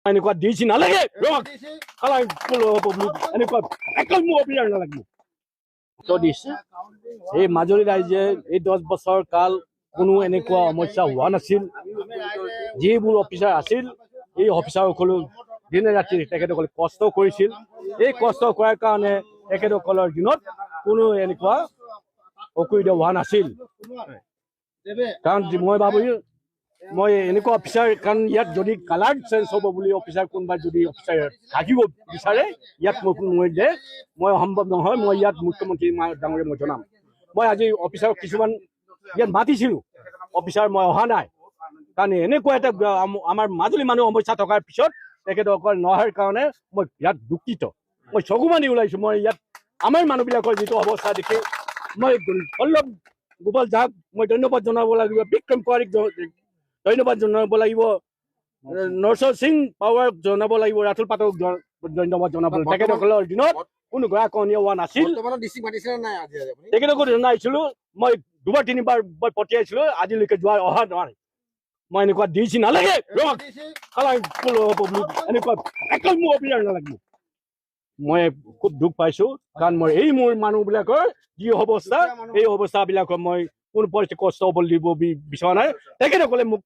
এনেকুৱা ডিচি নালাগে এনেকুৱা একদম মোৰ অফিচাৰ নালাগে দিছে এই মাজুলী ৰাইজে এই 10 বছৰ কাল কোনো এনেকুৱা সমস্যা হোৱা নাছিল যিবোৰ অফিচাৰ আছিল এই অফিচাৰসকলে দিনে ৰাতি তেখেতসকলে কষ্ট কৰিছিল এই কষ্ট কৰাৰ কাৰণে তেখেতসকলৰ দিনত কোনো এনেকুৱা অসুবিধা হোৱা নাছিল কাৰণ মই ভাবো মই এনেকুৱা অফিচাৰ কাৰণ ইয়াত যদি কালাৰ চেঞ্জ হ'ব বুলি অফিচাৰ কোনোবা যদি অফিচাৰ থাকিব বিচাৰে ইয়াত মই দে মই সম্ভৱ নহয় মই ইয়াত মুখ্যমন্ত্ৰী ডাঙৰীয়া মই জনাম মই আজি অফিচাৰক কিছুমান ইয়াত মাতিছিলোঁ অফিচাৰ মই অহা নাই কাৰণ এনেকুৱা এটা আমাৰ মাজুলী মানুহ সমস্যা থকাৰ পিছত তেখেতসকল নহাৰ কাৰণে মই ইয়াত দুখিত মই চকু মানি ওলাইছোঁ মই ইয়াত আমাৰ মানুহবিলাকৰ যিটো অৱস্থা দেখি মই পল্লৱ গোপাল যাক মই ধন্যবাদ জনাব লাগিব বিক্ৰম কোৱাৰীক ধন্যবাদ জনাব লাগিব নৰসৰ সিং পাৱাৰক জনাব লাগিব ৰাতুল পাঠক ধন্যবাদ জনাব লাগিব তেখেতসকলৰ দিনত কোনো গৰাকৰণীয় হোৱা নাছিল তেখেতসকল জনাইছিলোঁ মই দুবাৰ তিনিবাৰ মই পঠিয়াইছিলোঁ আজিলৈকে যোৱা অহা নোৱাৰে মই এনেকুৱা ডিচি নালাগে এনেকুৱা একদম মোৰ অফিচাৰ নালাগে মই খুব দুখ পাইছোঁ কাৰণ মই এই মোৰ মানুহবিলাকৰ যি অৱস্থা এই অৱস্থাবিলাকৰ মই কোনো পৰিস্থিতি কষ্ট হ'বলৈ দিব বিচৰা নাই তেখেতসকলে মোক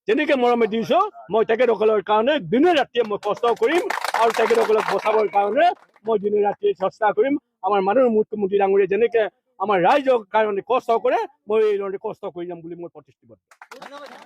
যেনেকৈ মৰমে দিছোঁ মই তেখেতসকলৰ কাৰণে দিনে ৰাতিয়ে মই কষ্ট কৰিম আৰু তেখেতসকলক বচাবৰ কাৰণে মই দিনে ৰাতিয়ে চেষ্টা কৰিম আমাৰ মানুহৰ মুখ্যমন্ত্ৰী ডাঙৰীয়া যেনেকৈ আমাৰ ৰাইজৰ কাৰণে কষ্ট কৰে মই এই ধৰণে কষ্ট কৰি যাম বুলি মই প্ৰতিশ্ৰুতিবদ্ধ